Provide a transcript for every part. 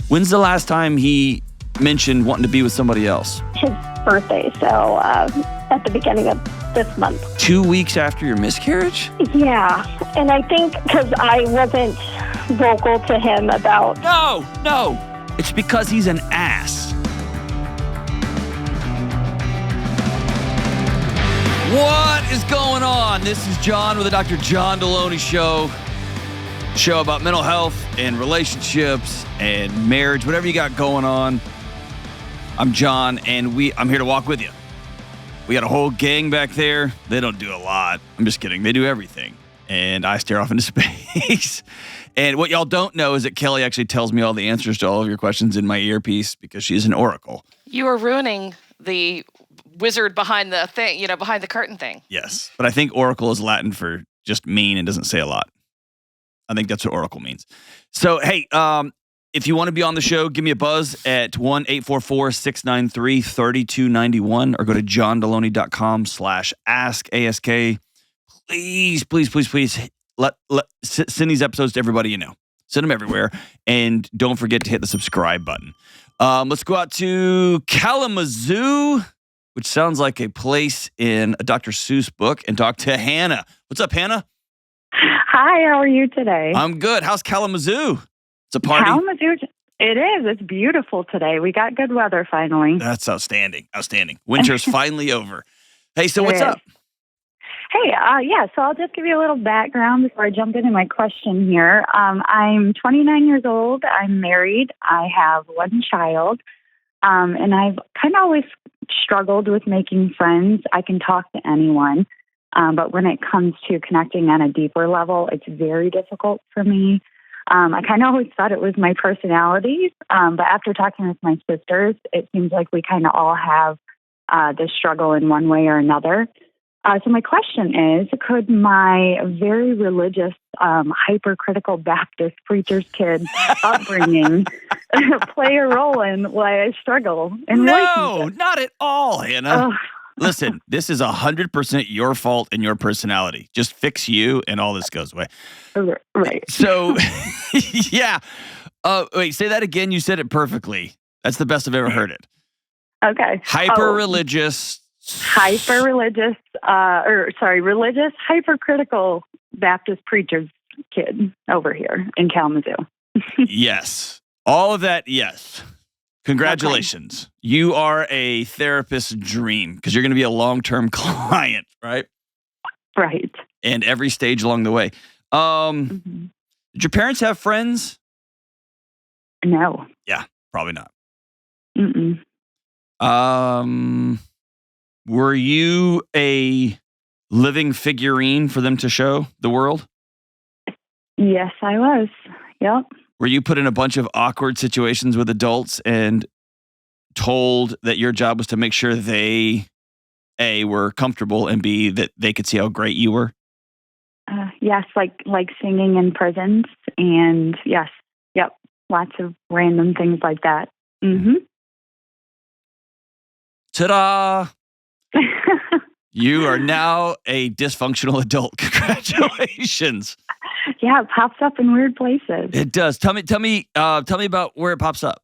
When's the last time he mentioned wanting to be with somebody else? His birthday, so at the beginning of this month. 2 weeks after your miscarriage? Yeah, and I think because I wasn't vocal to him about... No. It's because he's an ass. What is going on? This is John with the Dr. John Delony Show. Show about mental health and relationships and marriage, whatever you got going on. I'm John, and I'm here to walk with you. We got a whole gang back there. They don't do a lot. I'm just kidding. They do everything. And I stare off into space. And what y'all don't know is that Kelly actually tells me all the answers to all of your questions in my earpiece because she's an oracle. You are ruining the wizard behind the thing, behind the curtain thing. Yes. But I think oracle is Latin for just mean and doesn't say a lot. I think that's what oracle means. So, hey, if you want to be on the show, give me a buzz at 1-844-693-3291 or go to johndelony.com/ask. Please send these episodes to everybody you know. Send them everywhere. And don't forget to hit the subscribe button. Let's go out to Kalamazoo, which sounds like a place in a Dr. Seuss book, and talk to Hannah. What's up, Hannah? Hi, how are you today? I'm good. How's Kalamazoo? It's a party. Kalamazoo, it is. It's beautiful today. We got good weather finally. That's outstanding. Winter's finally over. Hey, so what's up? Hey, so I'll just give you a little background before I jump into my question here. I'm 29 years old. I'm married. I have one child. And I've kind of always struggled with making friends. I can talk to anyone. But when it comes to connecting on a deeper level, it's very difficult for me. I kind of always thought it was my personality. But after talking with my sisters, it seems like we kind of all have this struggle in one way or another. So my question is, could my very religious, hypercritical Baptist preacher's kid upbringing play a role in why I struggle in relationships? No, not at all, Hannah. Listen, this is 100% your fault and your personality. Just fix you and all this goes away. Right. So, yeah. Wait, say that again. You said it perfectly. That's the best I've ever heard it. Okay. Hyper-religious, religious, hypercritical Baptist preacher's kid over here in Kalamazoo. Yes. All of that, yes. Congratulations. Okay. You are a therapist's dream because you're going to be a long-term client, right? Right. And every stage along the way. Did your parents have friends? No. Yeah, probably not. Mm-mm. Were you a living figurine for them to show the world? Yes, I was. Yep. Were you put in a bunch of awkward situations with adults and told that your job was to make sure they, A, were comfortable, and B, that they could see how great you were? Yes, like singing in prisons, and yes, yep, lots of random things like that. Mm-hmm. Ta-da! You are now a dysfunctional adult. Congratulations. Yeah, it pops up in weird places. It does. Tell me about where it pops up.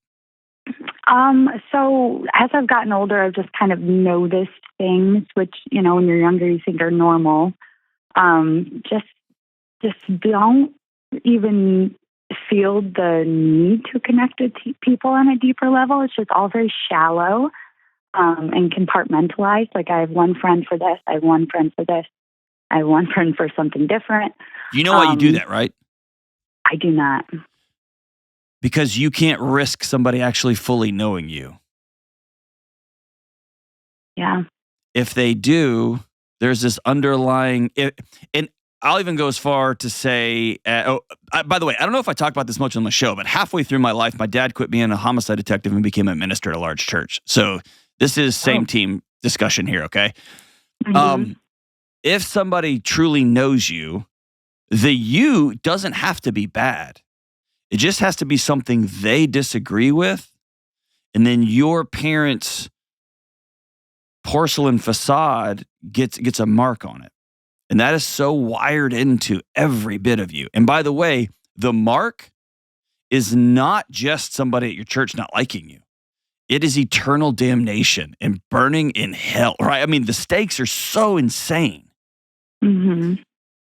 So as I've gotten older, I've just kind of noticed things which, when you're younger, you think are normal. Just don't even feel the need to connect with people on a deeper level. It's just all very shallow, and compartmentalized. Like I have one friend for this. I have one friend for this. I have one friend for something different. You know why you do that, right? I do not. Because you can't risk somebody actually fully knowing you. Yeah. If they do, there's this underlying... And I'll even go as far to say... by the way, I don't know if I talk about this much on the show, but halfway through my life, my dad quit being a homicide detective and became a minister at a large church. So this is same team discussion here, okay? Mm-hmm. If somebody truly knows you, the you doesn't have to be bad. It just has to be something they disagree with. And then your parents' porcelain facade gets a mark on it. And that is so wired into every bit of you. And by the way, the mark is not just somebody at your church not liking you. It is eternal damnation and burning in hell, right? I mean, the stakes are so insane. Mm-hmm.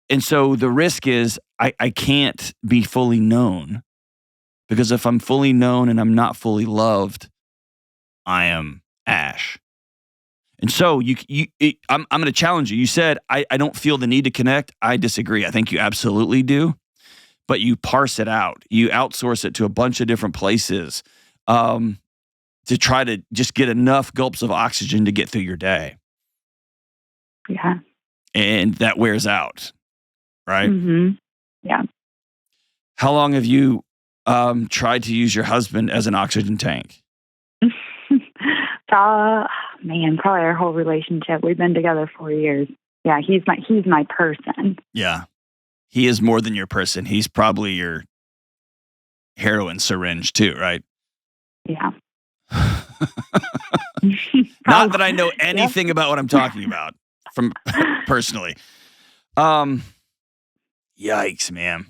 And so the risk is I can't be fully known, because if I'm fully known and I'm not fully loved, I am ash. And so I'm going to challenge you. You said, I don't feel the need to connect. I disagree. I think you absolutely do. But you parse it out. You outsource it to a bunch of different places to try to just get enough gulps of oxygen to get through your day. Yeah. And that wears out, right? Mm-hmm. Yeah. How long have you tried to use your husband as an oxygen tank? Man, probably our whole relationship. We've been together 4 years. Yeah, he's my person. Yeah. He is more than your person. He's probably your heroin syringe too, right? Yeah. Not that I know anything about what I'm talking about from personally. Yikes, man.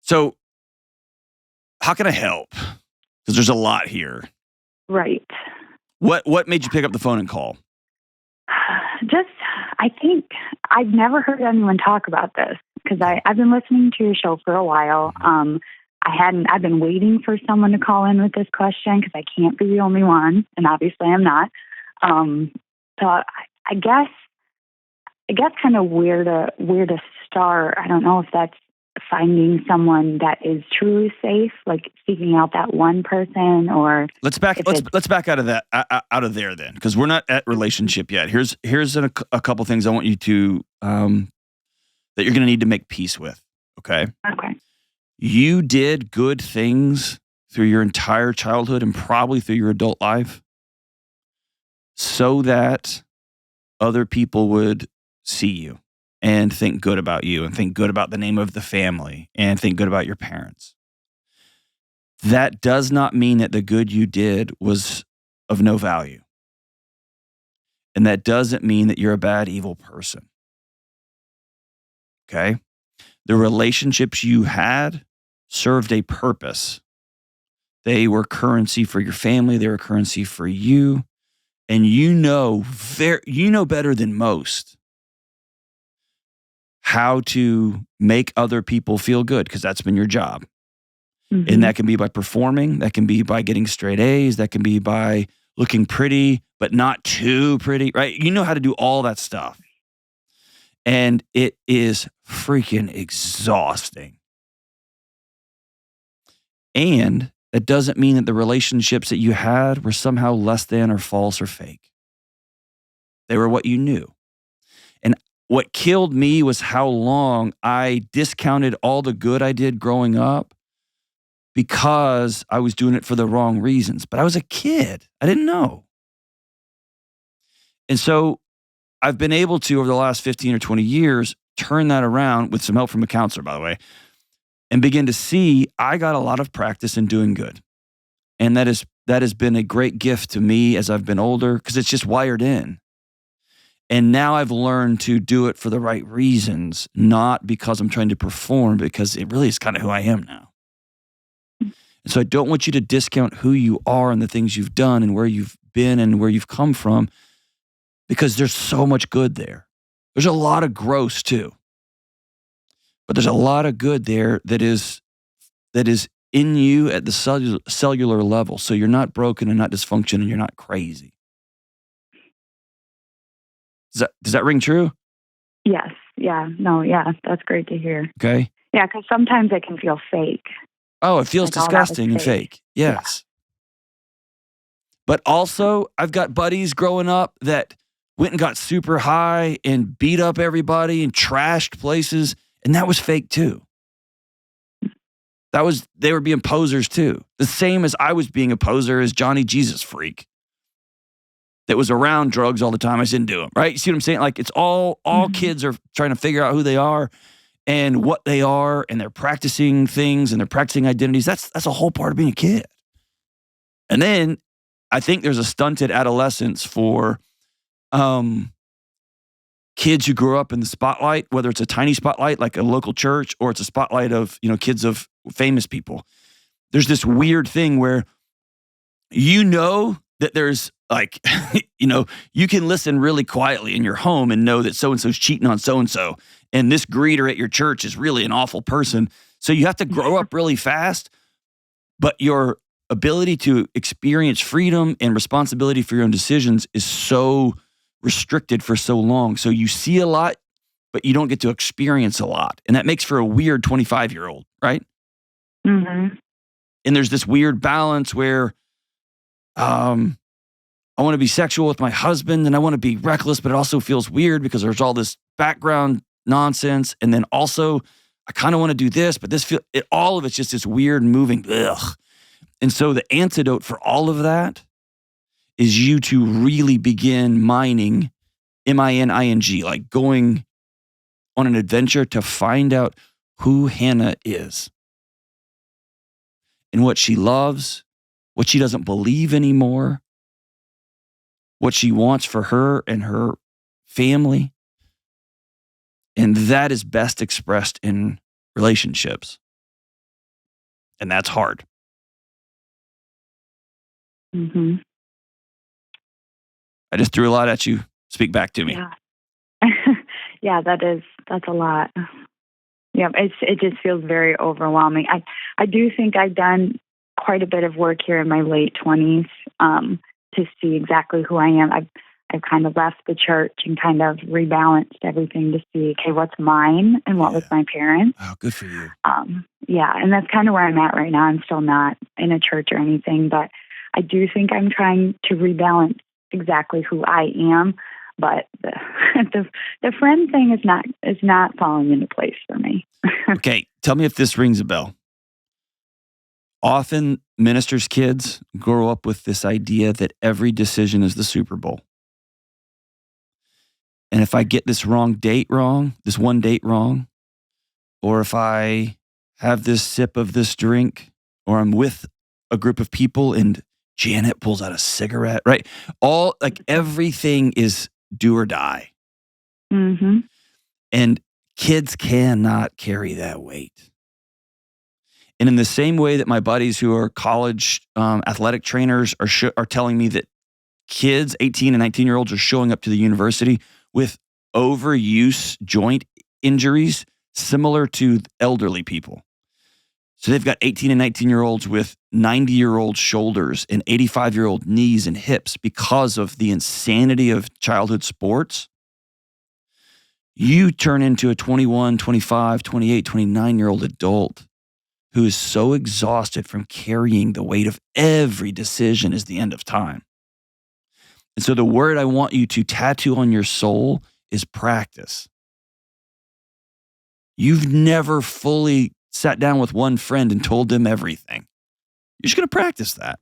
So how can I help? Because there's a lot here. Right. What made you pick up the phone and call? I think I've never heard anyone talk about this, because I've been listening to your show for a while. I've been waiting for someone to call in with this question, because I can't be the only one, and obviously I'm not. So I guess kind of where to start. I don't know if that's finding someone that is truly safe, like seeking out that one person, or let's back out of that out of there then, because we're not at relationship yet. Here's a couple things I want you to that you're going to need to make peace with. Okay. Okay. You did good things through your entire childhood and probably through your adult life, so that other people would see you and think good about you and think good about the name of the family and think good about your parents. That does not mean that the good you did was of no value. And that doesn't mean that you're a bad, evil person. Okay? The relationships you had served a purpose. They were currency for your family. They were currency for you. And you know better than most how to make other people feel good, because that's been your job. Mm-hmm. And that can be by performing. That can be by getting straight A's. That can be by looking pretty, but not too pretty, right? You know how to do all that stuff. And it is freaking exhausting. And that doesn't mean that the relationships that you had were somehow less than or false or fake. They were what you knew. And what killed me was how long I discounted all the good I did growing up because I was doing it for the wrong reasons. But I was a kid. I didn't know. And so I've been able to, over the last 15 or 20 years, turn that around with some help from a counselor, by the way, and begin to see I got a lot of practice in doing good. And that has been a great gift to me as I've been older, because it's just wired in. And now I've learned to do it for the right reasons, not because I'm trying to perform, because it really is kind of who I am now. And so I don't want you to discount who you are and the things you've done and where you've been and where you've come from, because there's so much good there. There's a lot of gross too. But there's a lot of good there that is in you at the cellular level. So you're not broken and not dysfunction and you're not crazy. Does that ring true? Yes. Yeah. No, yeah. That's great to hear. Okay. Yeah, because sometimes it can feel fake. Oh, it feels like disgusting and fake. Yes. Yeah. But also, I've got buddies growing up that went and got super high and beat up everybody and trashed places, and that was fake too. They were being posers too. The same as I was being a poser as Johnny Jesus Freak that was around drugs all the time. I didn't do them, right? You see what I'm saying? Like, it's all kids are trying to figure out who they are and what they are, and they're practicing things and they're practicing identities. That's a whole part of being a kid. And then I think there's a stunted adolescence for kids who grow up in the spotlight, whether it's a tiny spotlight like a local church or it's a spotlight of, kids of famous people. There's this weird thing where that there's like, you can listen really quietly in your home and know that so-and-so's cheating on so-and-so. And this greeter at your church is really an awful person. So you have to grow up really fast, but your ability to experience freedom and responsibility for your own decisions is so restricted for so long. So you see a lot, but you don't get to experience a lot. And that makes for a weird 25-year-old, right? Mm-hmm. And there's this weird balance where I want to be sexual with my husband and I want to be reckless, but it also feels weird because there's all this background nonsense. And then also I kind of want to do this, but all of it's just this weird moving. Ugh. And so the antidote for all of that is you to really begin mining, M-I-N-I-N-G, like going on an adventure to find out who Hannah is and what she loves, what she doesn't believe anymore, what she wants for her and her family. And that is best expressed in relationships. And that's hard. Mm-hmm. I just threw a lot at you. Speak back to me. Yeah. Yeah, that's a lot. Yeah, it just feels very overwhelming. I do think I've done quite a bit of work here in my late 20s to see exactly who I am. I've kind of left the church and kind of rebalanced everything to see, okay, what's mine and what was my parents. Oh, good for you. Yeah, and that's kind of where I'm at right now. I'm still not in a church or anything, but I do think I'm trying to rebalance exactly who I am. But the friend thing is not falling into place for me. Okay, tell me if this rings a bell. Often ministers' kids grow up with this idea that every decision is the Super Bowl. And if I get this one date wrong, or if I have this sip of this drink, or I'm with a group of people and Janet pulls out a cigarette, right? Everything is do or die. Mm-hmm. And kids cannot carry that weight. And in the same way that my buddies who are college athletic trainers are telling me that kids, 18 and 19-year-olds, are showing up to the university with overuse joint injuries similar to elderly people. So they've got 18 and 19-year-olds with 90-year-old shoulders and 85-year-old knees and hips because of the insanity of childhood sports. You turn into a 21, 25, 28, 29-year-old adult who is so exhausted from carrying the weight of every decision is the end of time. And so the word I want you to tattoo on your soul is practice. You've never fully sat down with one friend and told them everything. You're just going to practice that.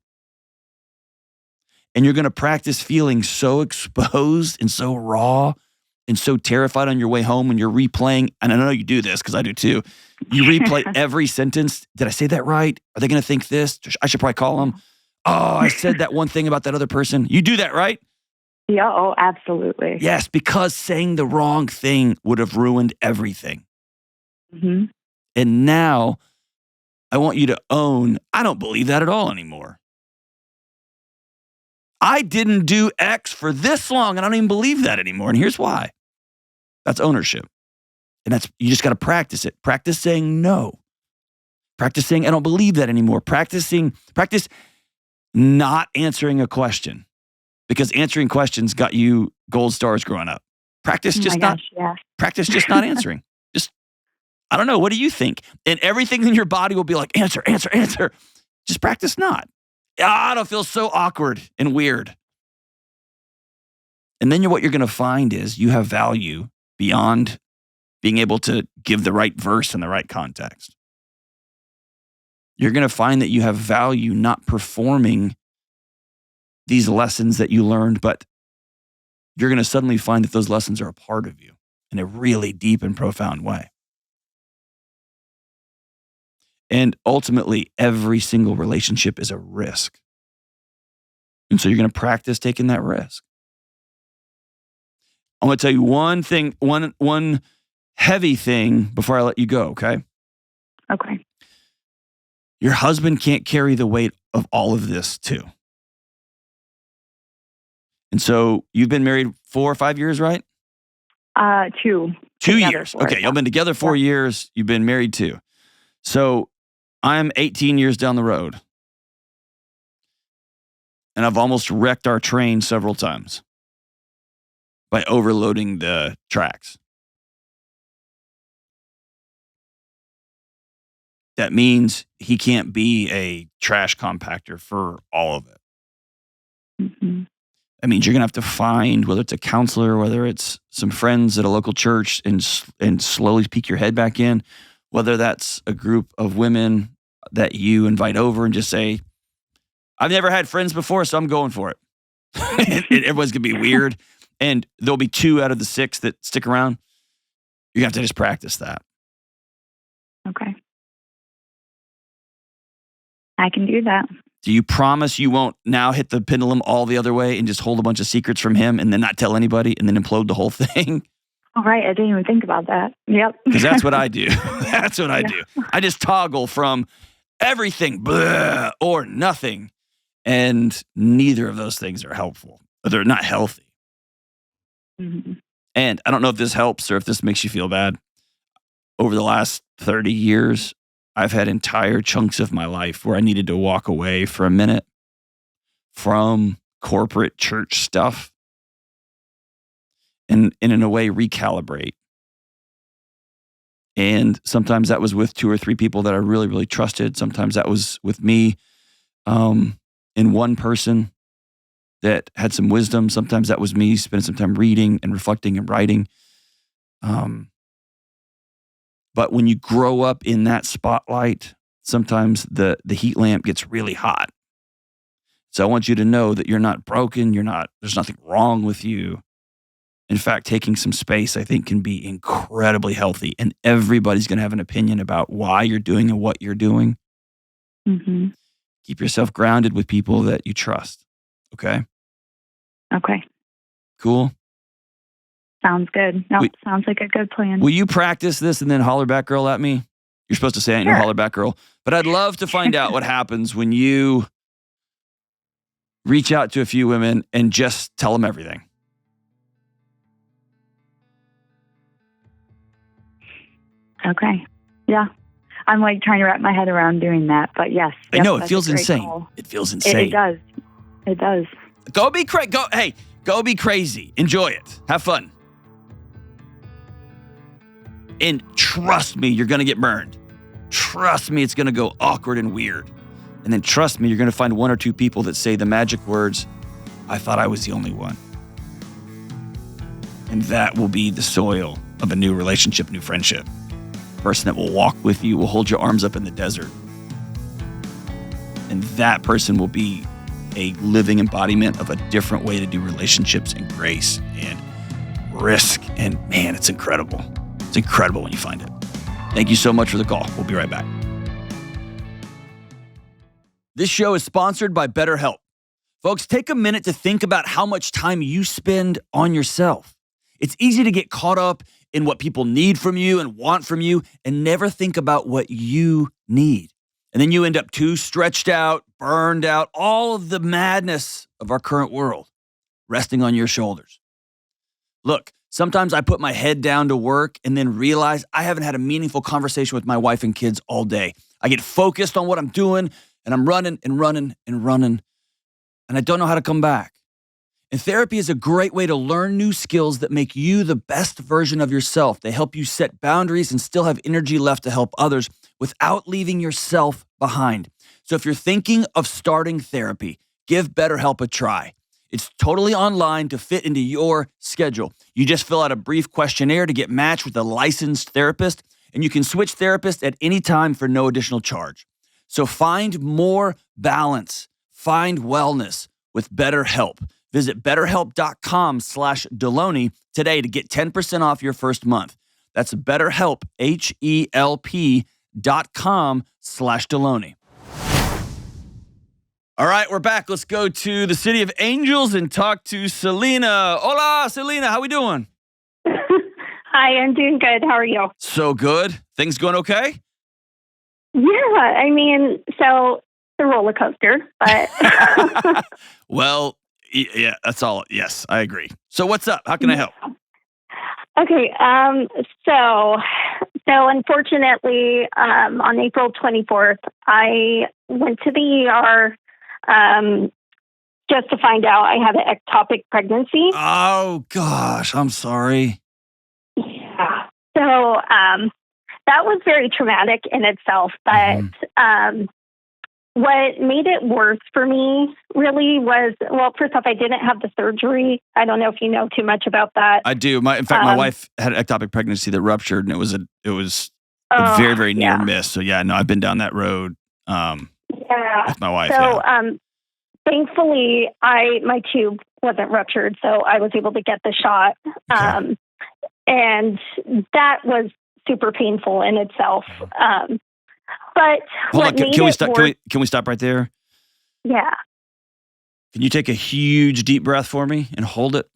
And you're going to practice feeling so exposed and so raw and so terrified on your way home when you're replaying. And I know you do this because I do too. You replay every sentence. Did I say that right? Are they going to think this? I should probably call them. Oh, I said that one thing about that other person. You do that, right? Yeah, oh, absolutely. Yes, because saying the wrong thing would have ruined everything. Mm-hmm. And now I want you to own, I don't believe that at all anymore. I didn't do X for this long, and I don't even believe that anymore. And here's why. That's ownership. And you just got to practice it. Practice saying no. Practice saying, I don't believe that anymore. Practice not answering a question, because answering questions got you gold stars growing up. Practice just not answering. I don't know. What do you think? And everything in your body will be like, answer, answer, answer. Just practice not. I don't feel so awkward and weird. And then what you're going to find is you have value beyond being able to give the right verse in the right context. You're going to find that you have value not performing these lessons that you learned, but you're going to suddenly find that those lessons are a part of you in a really deep and profound way. And ultimately, every single relationship is a risk. And so you're going to practice taking that risk. I'm going to tell you one thing, one heavy thing before I let you go, okay? Okay. Your husband can't carry the weight of all of this too. And so you've been married 4 or 5 years, right? 2. 2 Together years. for it, Okay, yeah. y'all been together 4 years. You've been married 2. So I'm 18 years down the road. And I've almost wrecked our train several times by overloading the tracks. That means he can't be a trash compactor for all of it. Mm-hmm. That means you're going to have to find, whether it's a counselor, whether it's some friends at a local church, and slowly peek your head back in, whether that's a group of women that you invite over and just say, I've never had friends before, so I'm going for it. Everyone's going to be weird. And there'll be 2 out of the 6 that stick around. You have to just practice that. Okay. I can do that. Do you promise you won't now hit the pendulum all the other way and just hold a bunch of secrets from him and then not tell anybody and then implode the whole thing? All right. I didn't even think about that. Yep. Because that's what I do. That's what I do. I just toggle from everything blah, or nothing. And neither of those things are helpful. They're not healthy. Mm-hmm. And I don't know if this helps or if this makes you feel bad. Over the last 30 years, I've had entire chunks of my life where I needed to walk away for a minute from corporate church stuff and in a way recalibrate. And sometimes that was with 2 or 3 people that I really, really trusted. Sometimes that was with me in one person that had some wisdom. Sometimes that was me spending some time reading and reflecting and writing. But when you grow up in that spotlight, sometimes the heat lamp gets really hot. So I want you to know that you're not broken. There's nothing wrong with you. In fact, taking some space, I think, can be incredibly healthy. And everybody's going to have an opinion about why you're doing and what you're doing. Mm-hmm. Keep yourself grounded with people that you trust. Okay? Okay. Cool? Sounds good. Sounds like a good plan. Will you practice this and then holler back girl at me? You're supposed to say I ain't no holler back girl. But I'd love to find out what happens when you reach out to a few women and just tell them everything. Okay. Yeah. I'm like trying to wrap my head around doing that, but yes. I know, it feels insane. It feels insane. It does. It does. Go be crazy. Go be crazy. Enjoy it. Have fun. And trust me, you're going to get burned. Trust me, it's going to go awkward and weird. And then trust me, you're going to find 1 or 2 people that say the magic words, I thought I was the only one. And that will be the soil of a new relationship, new friendship. Person that will walk with you, will hold your arms up in the desert. And that person will be a living embodiment of a different way to do relationships and grace and risk. And man, it's incredible. It's incredible when you find it. Thank you so much for the call. We'll be right back. This show is sponsored by BetterHelp. Folks, take a minute to think about how much time you spend on yourself. It's easy to get caught up in what people need from you and want from you and never think about what you need. And then you end up too stretched out, burned out, all of the madness of our current world resting on your shoulders. Look, sometimes I put my head down to work and then realize I haven't had a meaningful conversation with my wife and kids all day. I get focused on what I'm doing and I'm running and running and running, and I don't know how to come back. And therapy is a great way to learn new skills that make you the best version of yourself. They help you set boundaries and still have energy left to help others without leaving yourself behind. So if you're thinking of starting therapy, give BetterHelp a try. It's totally online to fit into your schedule. You just fill out a brief questionnaire to get matched with a licensed therapist, and you can switch therapists at any time for no additional charge. So find more balance, find wellness with BetterHelp. Visit BetterHelp.com/Delony today to get 10% off your first month. That's BetterHelp, HELP.com/Delony. All right, we're back. Let's go to the City of Angels and talk to Selena. Hola, Selena. How we doing? Hi, I'm doing good. How are you? So good. Things going okay? Yeah, I mean, so it's a roller coaster, but Well, yeah, that's all. Yes, I agree. So what's up? How can I help? okay. So unfortunately, on April 24th, I went to the ER just to find out I had an ectopic pregnancy. Oh gosh, I'm sorry. Yeah. So that was very traumatic in itself, but what made it worse for me really was, well, first off, I didn't have the surgery. I don't know if you know too much about that. I do. In fact, my wife had an ectopic pregnancy that ruptured, and it was a very, very near miss. So yeah, no, I've been down that road with my wife. So thankfully, my tube wasn't ruptured, so I was able to get the shot. Okay. And that was super painful in itself. But Hold on, can we stop right there? Yeah. Can you take a huge deep breath for me and hold it?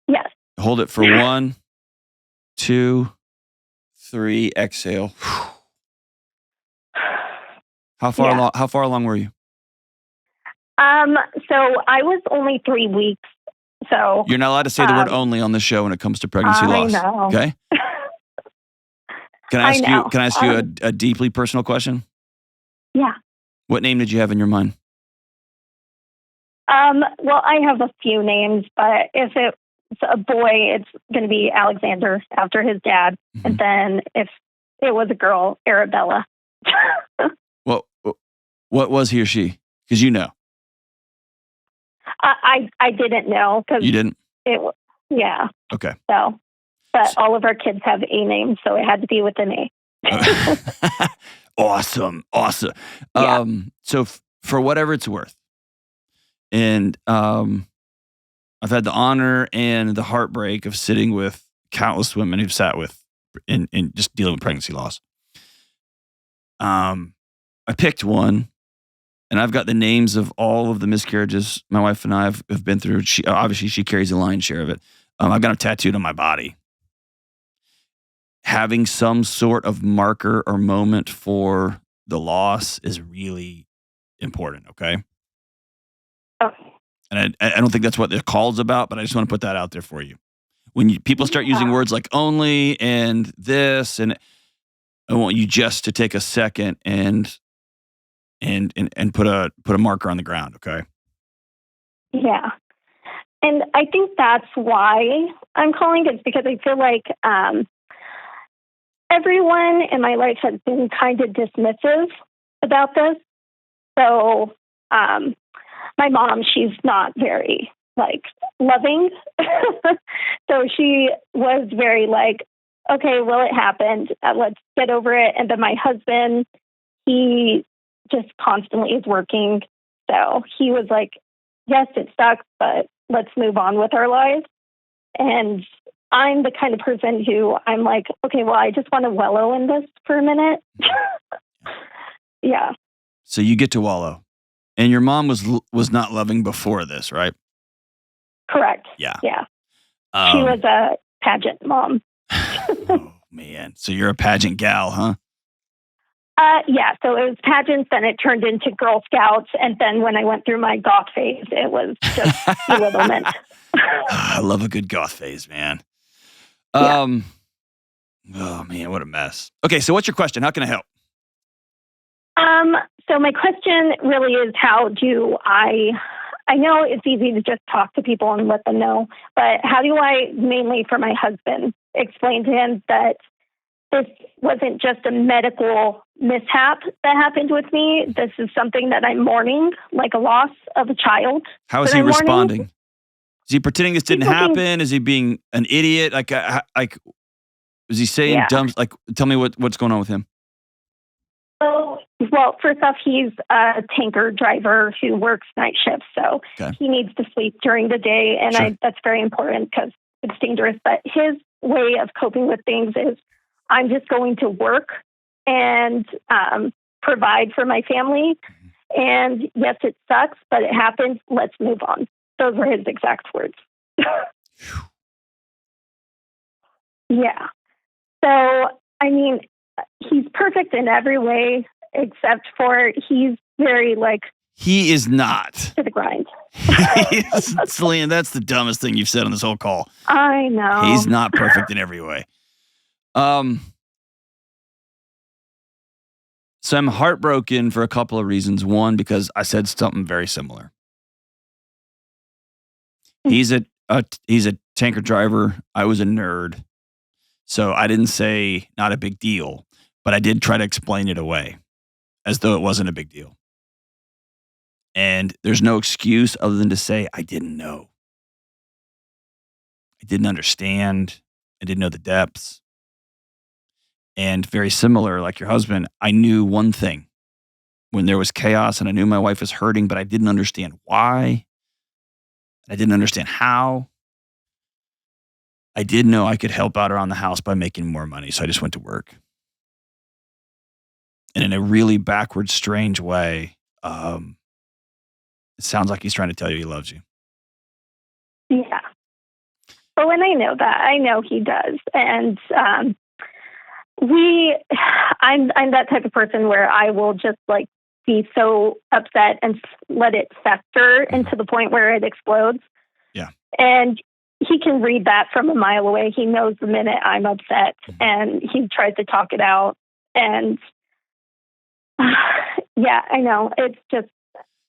Yes. Hold it for 1, 2, 3. Exhale. How far along were you? So I was only 3 weeks. So You're not allowed to say the word "only" on the show when it comes to pregnancy loss. I know. Okay. Can I ask you a deeply personal question? Yeah. What name did you have in your mind? Well, I have a few names, but if it's a boy, it's going to be Alexander after his dad. Mm-hmm. And then if it was a girl, Arabella. Well, what was he or she? Because you know. I didn't know. You didn't? Yeah. Okay. So, but all of our kids have A names, so it had to be with an A. Awesome. Yeah. So for whatever it's worth, and I've had the honor and the heartbreak of sitting with countless women who've sat with in just dealing with pregnancy loss. I picked one, and I've got the names of all of the miscarriages my wife and I have been through. She carries the lion's share of it. I've got them tattooed on my body. Having some sort of marker or moment for the loss is really important, okay? Okay. And I don't think that's what the call's about, but I just want to put that out there for you. When people start using words like "only" and "this," and I want you just to take a second and put a marker on the ground, okay? Yeah. And I think that's why I'm calling. It's because I feel like everyone in my life has been kind of dismissive about this. So my mom, she's not very loving. So she was very okay, well, it happened. Let's get over it. And then my husband, he just constantly is working. So he was like, yes, it sucks, but let's move on with our lives. And I'm the kind of person who I'm like, okay, well, I just want to wallow in this for a minute. Yeah. So you get to wallow. And your mom was not loving before this, right? Correct. Yeah. Yeah. She was a pageant mom. Oh, man. So you're a pageant gal, huh? Yeah. So it was pageants, then it turned into Girl Scouts. And then when I went through my goth phase, it was just belittlement. I love a good goth phase, man. Yeah. Oh, man, what a mess. Okay, so what's your question? How can I help? So my question really is, how do I know it's easy to just talk to people and let them know, but how do I, mainly for my husband, explain to him that this wasn't just a medical mishap that happened with me. This is something that I'm mourning, like a loss of a child. How is he responding? Is he pretending this didn't happen? Is he being an idiot? Is he saying dumb? Tell me what's going on with him. Well, first off, he's a tanker driver who works night shifts, so he needs to sleep during the day, and that's very important because it's dangerous. But his way of coping with things is, I'm just going to work and provide for my family. And yes, it sucks, but it happens. Let's move on. Those were his exact words. Yeah. So, I mean, he's perfect in every way except for he's very He is not. to the grind. Celine, that's the dumbest thing you've said on this whole call. I know. He's not perfect in every way. So I'm heartbroken for a couple of reasons. One, because I said something very similar. He's a tanker driver. I was a nerd. So I didn't say not a big deal, but I did try to explain it away as though it wasn't a big deal. And there's no excuse other than to say, I didn't know. I didn't understand. I didn't know the depths. And very similar, like your husband, I knew one thing. When there was chaos and I knew my wife was hurting, but I didn't understand why. I didn't understand how. I did know I could help out around the house by making more money, so I just went to work. And in a really backward, strange way, it sounds like he's trying to tell you he loves you. Yeah. But when I know that, I know he does. And I'm that type of person where I will just be so upset and let it fester into the point where it explodes. Yeah. And he can read that from a mile away. He knows the minute I'm upset and he tries to talk it out. And yeah, I know. It's just,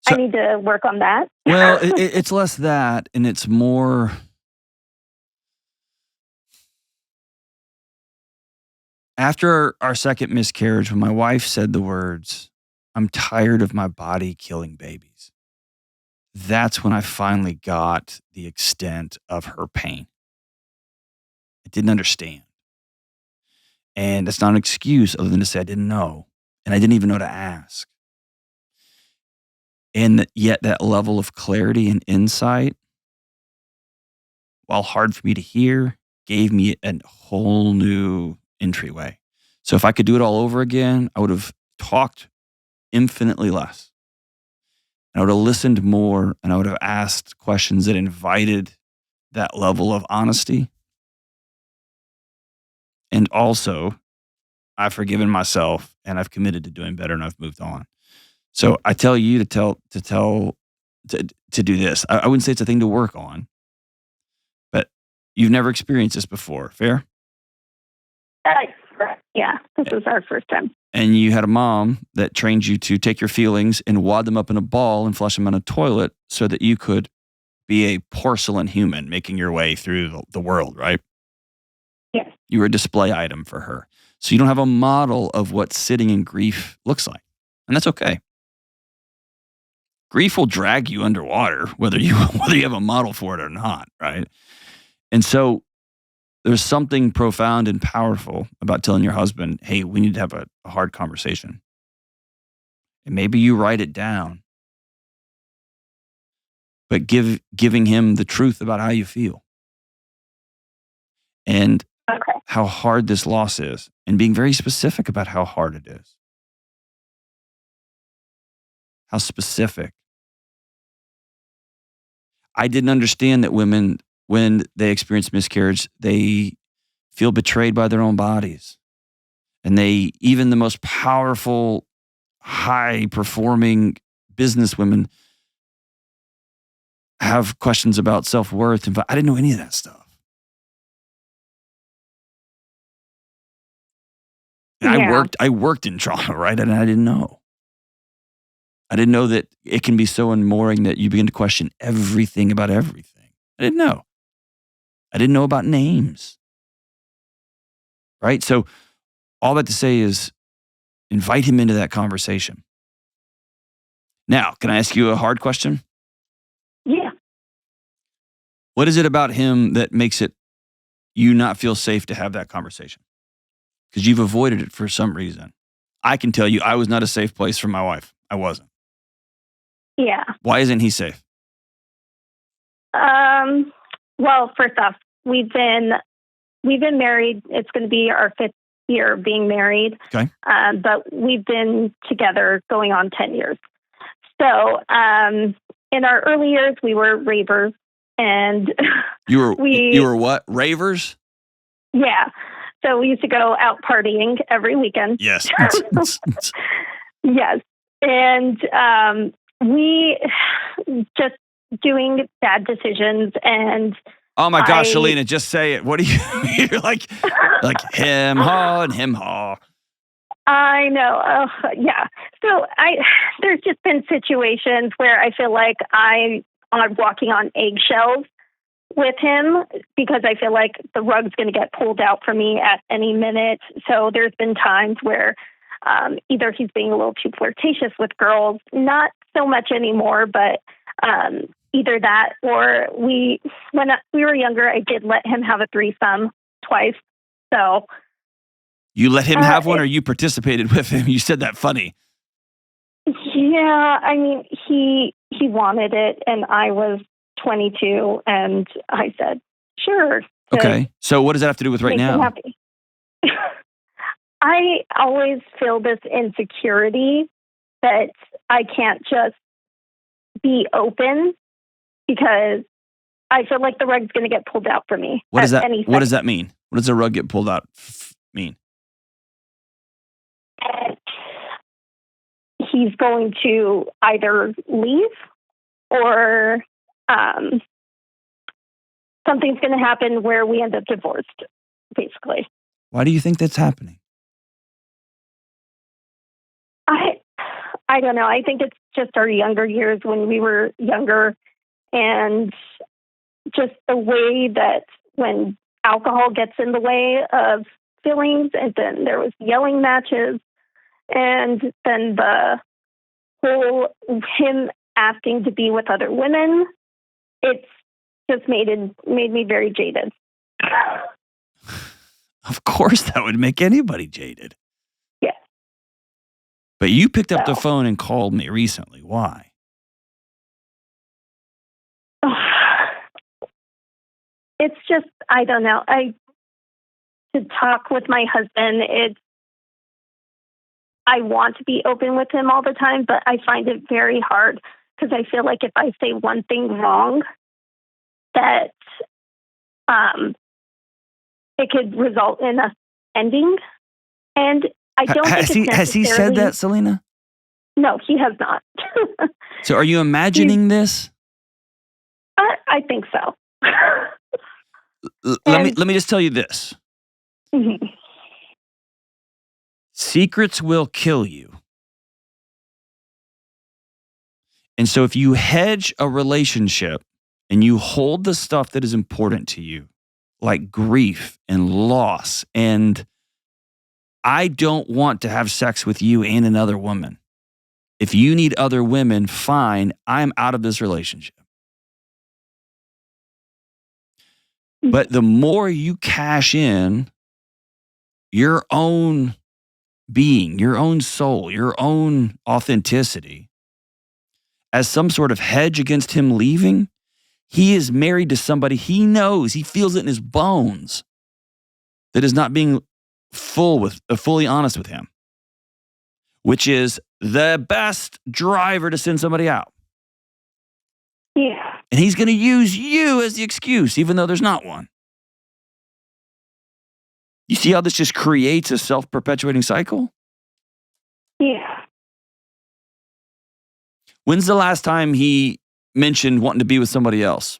I need to work on that. Well, it's less that, and it's more. After our second miscarriage, when my wife said the words, I'm tired of my body killing babies, that's when I finally got the extent of her pain. I didn't understand. And that's not an excuse other than to say I didn't know. And I didn't even know to ask. And yet that level of clarity and insight, while hard for me to hear, gave me a whole new entryway. So if I could do it all over again, I would have talked infinitely less. I would have listened more, and I would have asked questions that invited that level of honesty. And also, I've forgiven myself, and I've committed to doing better, and I've moved on. So I tell you to do this. I wouldn't say it's a thing to work on, but you've never experienced this before. Fair? Yeah, this is our first time. And you had a mom that trained you to take your feelings and wad them up in a ball and flush them in a toilet so that you could be a porcelain human making your way through the world, right? Yes. You were a display item for her. So you don't have a model of what sitting in grief looks like. And that's okay. Grief will drag you underwater, whether you have a model for it or not, right? And so there's something profound and powerful about telling your husband, hey, we need to have a hard conversation. And maybe you write it down, but giving him the truth about how you feel and how hard this loss is, and being very specific about how hard it is. How specific. I didn't understand that women, when they experience miscarriage, they feel betrayed by their own bodies. And even the most powerful, high-performing businesswomen have questions about self-worth. And I didn't know any of that stuff. And yeah. I worked in trauma, right? And I didn't know. I didn't know that it can be so unmooring that you begin to question everything about everything. I didn't know. I didn't know about names. Right? So all that to say is invite him into that conversation. Now, can I ask you a hard question? Yeah. What is it about him that makes you not feel safe to have that conversation? Because you've avoided it for some reason. I can tell you I was not a safe place for my wife. I wasn't. Yeah. Why isn't he safe? Well, first off, we've been married. It's going to be our 5th year being married. Okay. But we've been together going on 10 years. So in our early years, we were ravers, and you were what? Ravers? Yeah. So we used to go out partying every weekend. Yes. Yes. And we just doing bad decisions. And Oh my gosh, Shalina, just say it. What do you, you're like him haw and him haw. I know. Yeah. So there's just been situations where I feel like I'm walking on eggshells with him because I feel like the rug's going to get pulled out for me at any minute. So there's been times where either he's being a little too flirtatious with girls, not so much anymore, but either that or when we were younger, I did let him have a threesome twice. So you let him have one, or you participated with him? You said that funny. Yeah, I mean, he wanted it, and I was 22, and I said, sure. Okay, so what does that have to do with right now? Happy. I always feel this insecurity that I can't just be open because I feel like the rug's going to get pulled out for me. What does that mean? What does the rug get pulled out mean? He's going to either leave or something's going to happen where we end up divorced, basically. Why do you think that's happening? I don't know. I think it's just our younger years when we were younger, and just the way that when alcohol gets in the way of feelings, and then there was yelling matches, and then the whole him asking to be with other women, it's just made me very jaded. Of course, that would make anybody jaded. Yeah. But you picked up the phone and called me recently. Why? It's just, I don't know. To talk with my husband, I want to be open with him all the time, but I find it very hard because I feel like if I say one thing wrong, that it could result in us ending. And I don't think has he said that, Selena? No, he has not. So are you imagining this? I think so. Let me just tell you this. Mm-hmm. Secrets will kill you. And so if you hedge a relationship and you hold the stuff that is important to you, like grief and loss, and I don't want to have sex with you and another woman. If you need other women, fine, I'm out of this relationship. But the more you cash in your own being, your own soul, your own authenticity, as some sort of hedge against him leaving, he is married to somebody he knows, he feels it in his bones, that is not being fully honest with him, which is the best driver to send somebody out. Yeah. And he's going to use you as the excuse, even though there's not one. You see how this just creates a self-perpetuating cycle? Yeah. When's the last time he mentioned wanting to be with somebody else?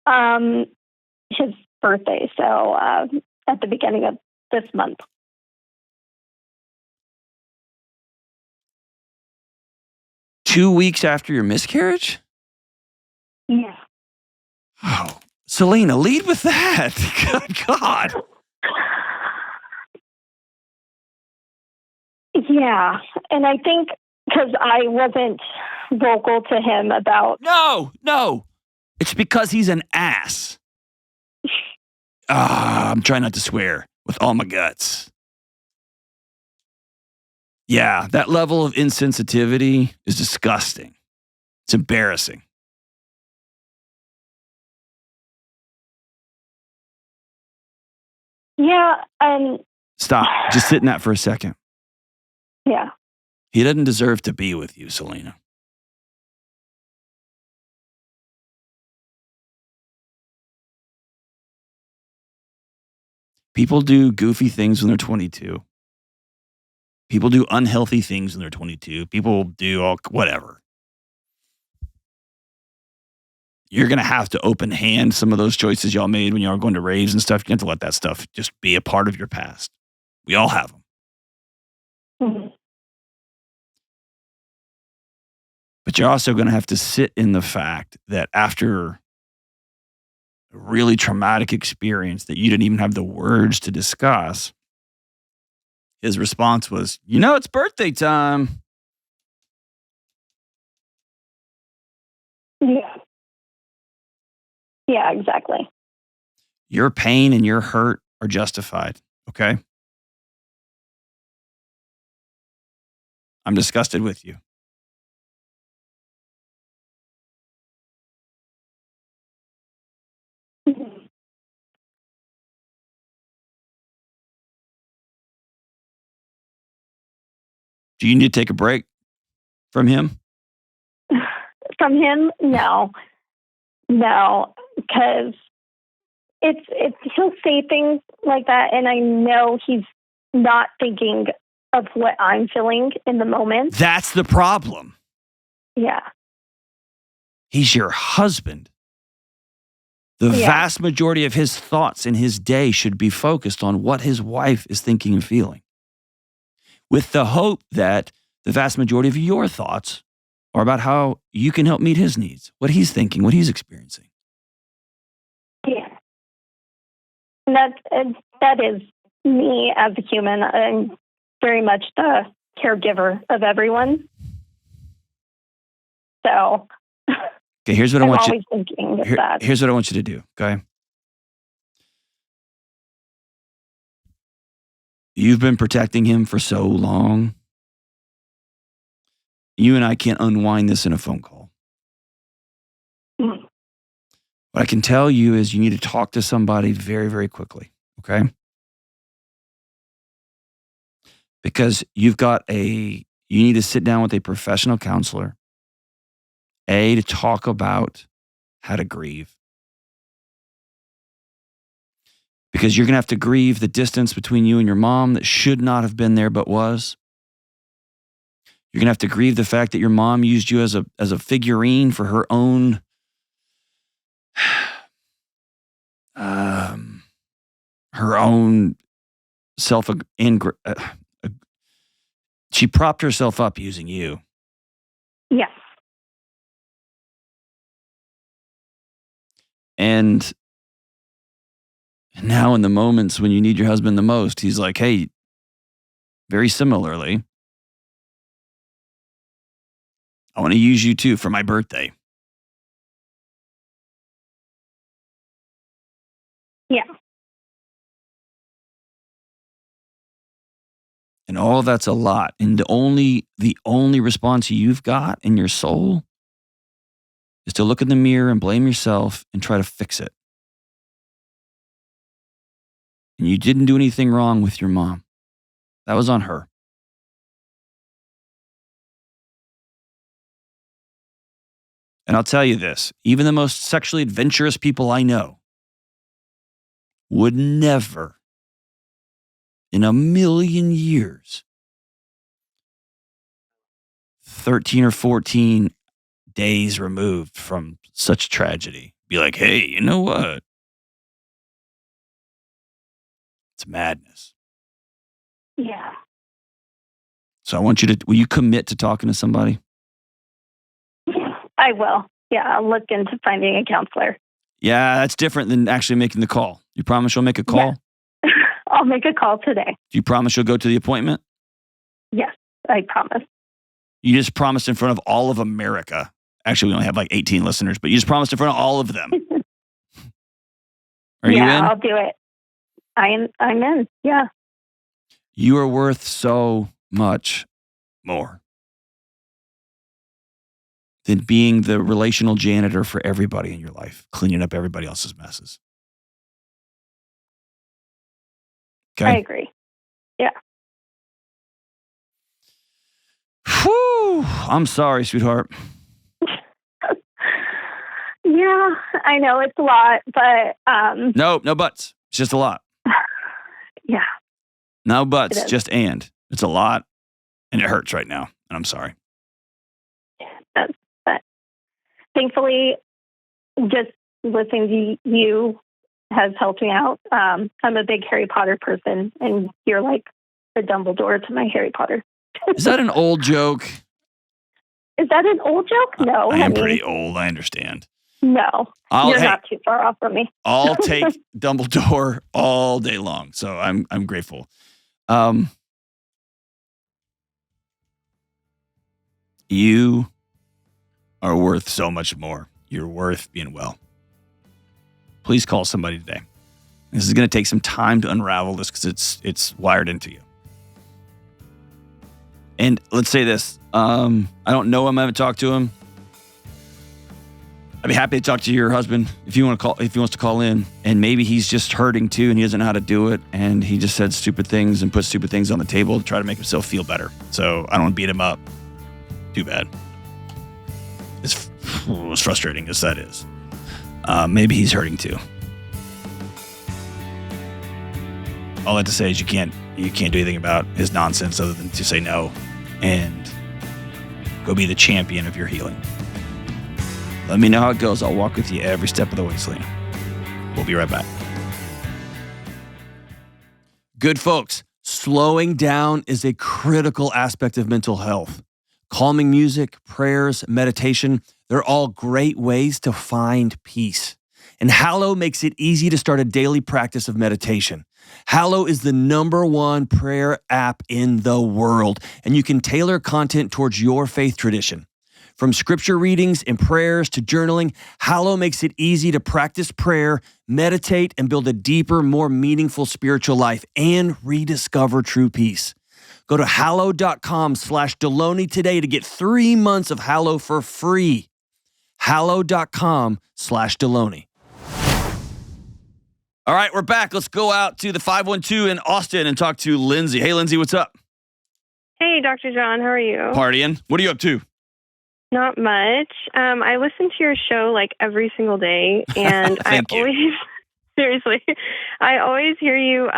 His birthday, so at the beginning of this month. Two weeks after your miscarriage? Yeah. Oh, Selena, lead with that. Good God. Yeah. And I think because I wasn't vocal to him about... No. It's because he's an ass. I'm trying not to swear with all my guts. Yeah, that level of insensitivity is disgusting. It's embarrassing. Yeah. Stop. Just sit in that for a second. Yeah. He doesn't deserve to be with you, Selena. People do goofy things when they're 22. People do unhealthy things when they're 22. People do whatever. You're going to have to open hand some of those choices y'all made when y'all were going to raves and stuff. You have to let that stuff just be a part of your past. We all have them. Mm-hmm. But you're also going to have to sit in the fact that after a really traumatic experience that you didn't even have the words to discuss, his response was, it's birthday time. Yeah. Yeah, exactly. Your pain and your hurt are justified, okay? I'm disgusted with you. Mm-hmm. Do you need to take a break from him? From him? No, because he'll say things like that, and I know he's not thinking of what I'm feeling in the moment. That's the problem. Yeah. He's your husband. The vast majority of his thoughts in his day should be focused on what his wife is thinking and feeling, with the hope that the vast majority of your thoughts are about how you can help meet his needs, what he's thinking, what he's experiencing. Yeah. And that is me as a human. I'm very much the caregiver of everyone. So Okay, here's what I want always thinking of that. Here's what I want you to do, okay? You've been protecting him for so long. You and I can't unwind this in a phone call. Mm-hmm. What I can tell you is you need to talk to somebody very, very quickly, okay? Because you need to sit down with a professional counselor, to talk about how to grieve. Because you're going to have to grieve the distance between you and your mom that should not have been there but was. You're going to have to grieve the fact that your mom used you as a figurine for her own self. She propped herself up using you. Yes. And now in the moments when you need your husband the most, he's like, hey, very similarly, I want to use you too for my birthday. Yeah. And all of that's a lot. And the only response you've got in your soul is to look in the mirror and blame yourself and try to fix it. And you didn't do anything wrong with your mom. That was on her. And I'll tell you this, even the most sexually adventurous people I know would never in a million years, 13 or 14 days removed from such tragedy, be like, hey, you know what? It's madness. Yeah. So I want you will you commit to talking to somebody? I will. Yeah, I'll look into finding a counselor. Yeah, that's different than actually making the call. You promise you'll make a call? Yeah. I'll make a call today. Do you promise you'll go to the appointment? Yes, I promise. You just promised in front of all of America. Actually, we only have like 18 listeners, but you just promised in front of all of them. Are you in? Yeah, I'll do it. I'm in. Yeah. You are worth so much more than being the relational janitor for everybody in your life, cleaning up everybody else's messes. Okay? I agree. Yeah. Whew. I'm sorry, sweetheart. Yeah, I know it's a lot, but No buts. It's just a lot. No buts, It is. just and. It's a lot, and it hurts right now, and I'm sorry. But thankfully, just listening to you has helped me out. I'm a big Harry Potter person, and you're like the Dumbledore to my Harry Potter. Is that an old joke? Is that an old joke? No. I am mean, pretty old, I understand. No. You're not too far off from me. I'll take Dumbledore all day long, so I'm grateful. You are worth so much more. You're worth being well. Please call somebody today. This is going to take some time to unravel this because it's wired into you. And let's say this. I don't know him. I haven't talked to him. I'd be happy to talk to your husband if he wants to call in. And maybe he's just hurting too, and he doesn't know how to do it. And he just said stupid things and put stupid things on the table to try to make himself feel better. So I don't want to beat him up. Too bad. As frustrating as that is. Maybe he's hurting too. All I have to say is you can't do anything about his nonsense other than to say no and go be the champion of your healing. Let me know how it goes. I'll walk with you every step of the way, Selena. We'll be right back. Good folks, slowing down is a critical aspect of mental health. Calming music, prayers, meditation, they're all great ways to find peace. And Hallow makes it easy to start a daily practice of meditation. Hallow is the #1 prayer app in the world, and you can tailor content towards your faith tradition. From scripture readings and prayers to journaling, Hallow makes it easy to practice prayer, meditate, and build a deeper, more meaningful spiritual life and rediscover true peace. Go to hallow.com/Delony today to get 3 months of Hallow for free. Hallow.com/Delony. All right, we're back. Let's go out to the 512 in Austin and talk to Lindsay. Hey, Lindsay, what's up? Hey, Dr. John, how are you? Partying. What are you up to? Not much. I listen to your show like every single day, and I always hear you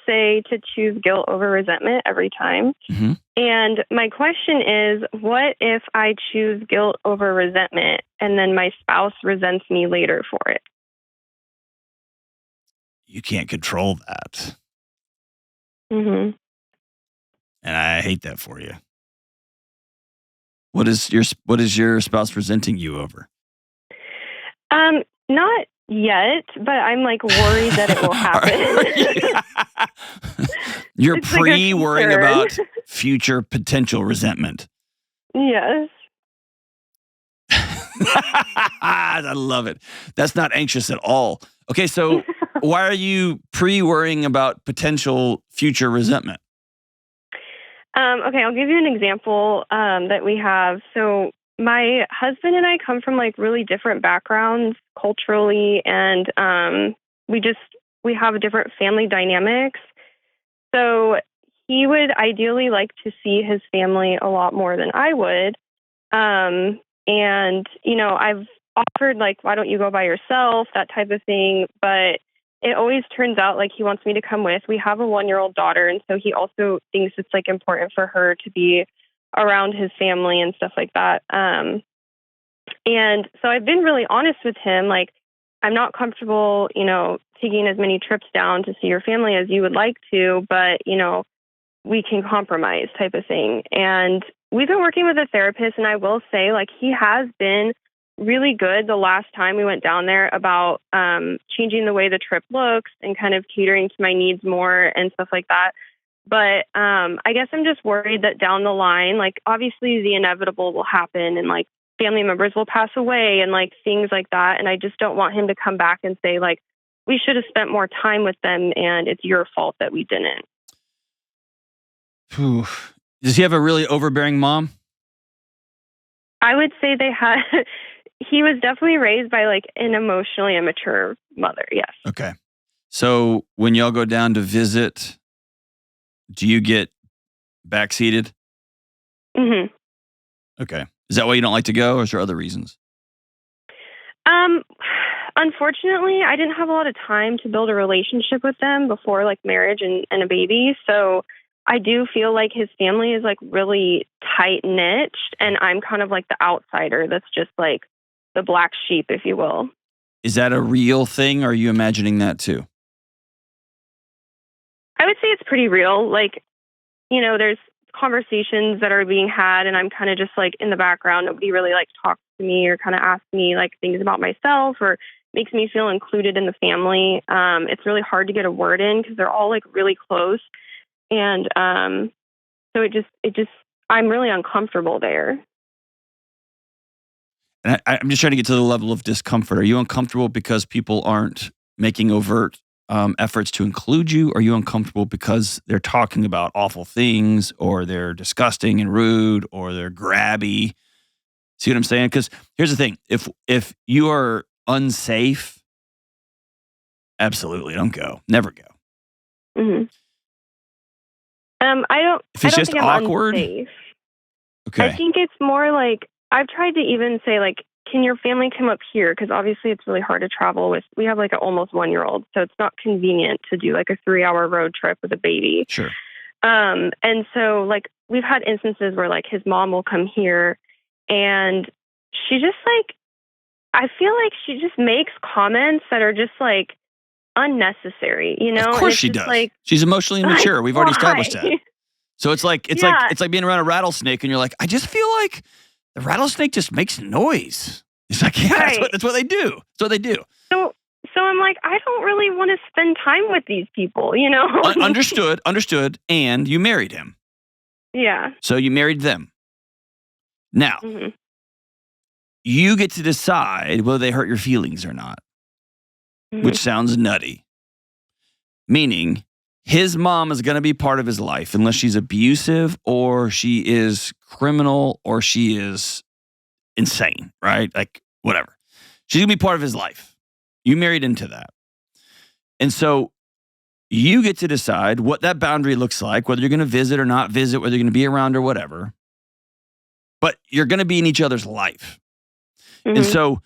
say to choose guilt over resentment every time. Mm-hmm. And my question is, what if I choose guilt over resentment and then my spouse resents me later for it? You can't control that. Mm-hmm. And I hate that for you. What is your spouse resenting you over? Not yet, but I'm like worried that it will happen. You're pre-worrying about future potential resentment. Yes. I love it. That's not anxious at all. Okay, so why are you pre-worrying about potential future resentment? Okay, I'll give you an example that we have. So my husband and I come from like really different backgrounds culturally, and we have different family dynamics. So he would ideally like to see his family a lot more than I would. And, I've offered like, why don't you go by yourself, that type of thing. But it always turns out like he wants me to come with. We have a 1-year-old daughter, and so he also thinks it's like important for her to be around his family and stuff like that. And so I've been really honest with him. Like, I'm not comfortable, taking as many trips down to see your family as you would like to, but, we can compromise type of thing. And we've been working with a therapist, and I will say like he has been really good the last time we went down there about changing the way the trip looks and kind of catering to my needs more and stuff like that. But I guess I'm just worried that down the line, like obviously the inevitable will happen and like family members will pass away and like things like that. And I just don't want him to come back and say like, we should have spent more time with them and it's your fault that we didn't. Whew. Does he have a really overbearing mom? I would say he was definitely raised by like an emotionally immature mother. Yes. Okay. So when y'all go down to visit, do you get backseated? Mm-hmm. Okay. Is that why you don't like to go, or is there other reasons? Unfortunately, I didn't have a lot of time to build a relationship with them before like marriage and a baby. So I do feel like his family is like really tight knit, and I'm kind of like the outsider that's just like the black sheep, if you will. Is that a real thing, or are you imagining that too? I would say it's pretty real. Like, there's conversations that are being had, and I'm kind of just like in the background. Nobody really like talks to me or kind of asks me like things about myself or makes me feel included in the family. It's really hard to get a word in because they're all like really close. And so it just, I'm really uncomfortable there. And I'm just trying to get to the level of discomfort. Are you uncomfortable because people aren't making overt efforts to include you? Or are you uncomfortable because they're talking about awful things, or they're disgusting and rude, or they're grabby? See what I'm saying? Because here's the thing. If you are unsafe, absolutely don't go. Never go. Mm-hmm. I don't just think I'm awkward? unsafe. Okay. I think it's more like I've tried to even say like, can your family come up here? Because obviously it's really hard to travel with. We have like an almost 1-year-old, so it's not convenient to do like a 3-hour road trip with a baby. Sure. And so like we've had instances where like his mom will come here, and she just like, I feel like she just makes comments that are just like unnecessary, Of course she does. Like, she's emotionally immature. We've already established that. why? So it's like being around a rattlesnake, and you're like, I just feel like the rattlesnake just makes noise. It's like, yeah, Right. that's what they do. That's what they do. So I'm like, I don't really want to spend time with these people, Understood. And you married him. Yeah. So you married them. Now, Mm-hmm. you get to decide whether they hurt your feelings or not, Mm-hmm. which sounds nutty. Meaning, his mom is going to be part of his life unless she's abusive, or she is criminal, or she is insane, right? Like, whatever. She's going to be part of his life. You married into that. And so you get to decide what that boundary looks like, whether you're going to visit or not visit, whether you're going to be around or whatever. But you're going to be in each other's life. Mm-hmm. And so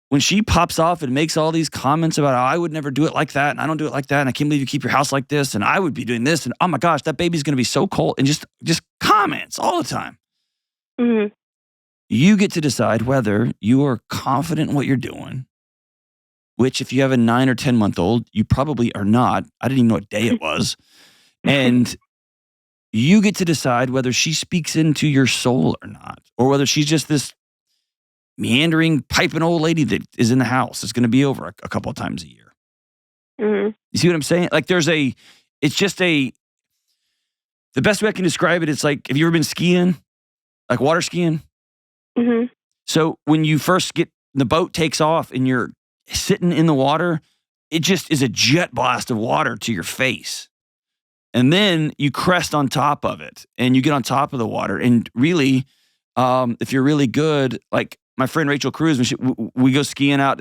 when she pops off and makes all these comments about how I would never do it like that, and I don't do it like that, and I can't believe you keep your house like this, and I would be doing this, and oh my gosh, that baby's going to be so cold, and just comments all the time. Mm-hmm. You get to decide whether you are confident in what you're doing, which if you have a 9 or 10-month-old, you probably are not. I didn't even know what day it was. And you get to decide whether she speaks into your soul or not, or whether she's just this meandering, piping old lady that is in the house. It's going to be over a couple of times a year. Mm-hmm. You see what I'm saying? Like the best way I can describe it, it's like, have you ever been skiing? Like water skiing? Mm-hmm. So when you first the boat takes off and you're sitting in the water, it just is a jet blast of water to your face. And then you crest on top of it and you get on top of the water. And really, if you're really good, like my friend Rachel Cruz, when we go skiing out,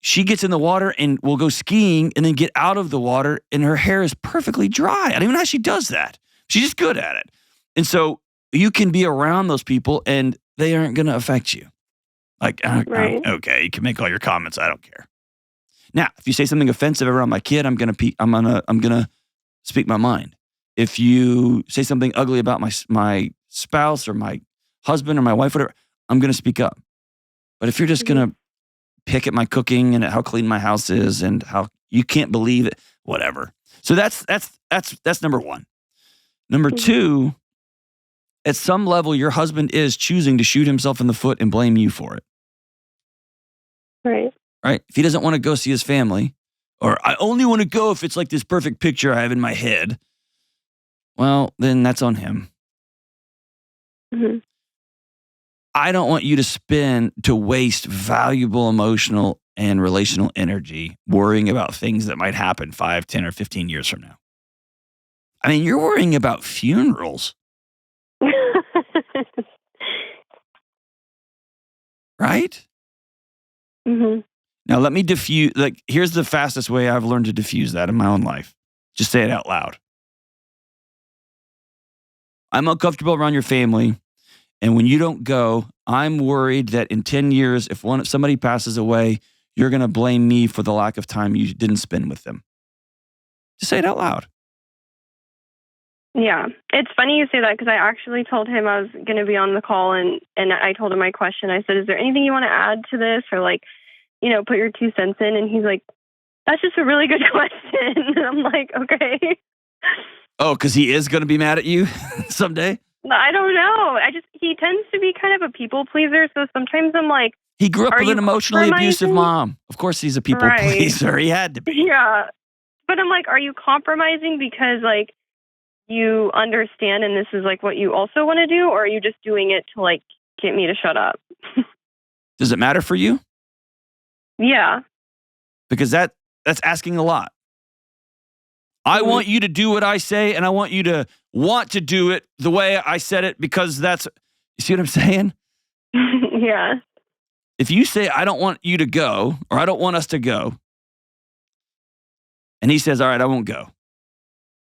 she gets in the water and we'll go skiing and then get out of the water and her hair is perfectly dry. I don't even know how she does that. She's just good at it. And so you can be around those people and they aren't going to affect you. Like, Right. Okay, you can make all your comments. I don't care. Now, if you say something offensive around my kid, I'm gonna speak my mind. If you say something ugly about my spouse or my husband or my wife, whatever, I'm gonna speak up. But if you're just gonna pick at my cooking and at how clean my house is and how you can't believe it, whatever. So that's number one. Number two, at some level, your husband is choosing to shoot himself in the foot and blame you for it. Right. Right? If he doesn't want to go see his family, or I only want to go if it's like this perfect picture I have in my head, well, then that's on him. Mm-hmm. I don't want you to waste valuable emotional and relational energy worrying about things that might happen 5, 10, or 15 years from now. I mean, you're worrying about funerals, right? Mm-hmm. Now, let me diffuse, here's the fastest way I've learned to diffuse that in my own life. Just say it out loud. I'm uncomfortable around your family, and when you don't go, I'm worried that in 10 years, if somebody passes away, you're going to blame me for the lack of time you didn't spend with them. Just say it out loud. Yeah. It's funny you say that because I actually told him I was going to be on the call and I told him my question. I said, is there anything you want to add to this or like, put your 2 cents in? And he's like, that's just a really good question. And I'm like, okay. Oh, because he is going to be mad at you someday? I don't know. He tends to be kind of a people pleaser. So sometimes I'm like, he grew up with an emotionally abusive mom. Of course he's a people Right. pleaser. He had to be. Yeah. But I'm like, are you compromising because like you understand and this is like what you also want to do? Or are you just doing it to like get me to shut up? Does it matter for you? Yeah. Because that's asking a lot. I want you to do what I say, and I want you to want to do it the way I said it because that's, you see what I'm saying? Yeah. If you say, I don't want you to go, or I don't want us to go, and he says, all right, I won't go.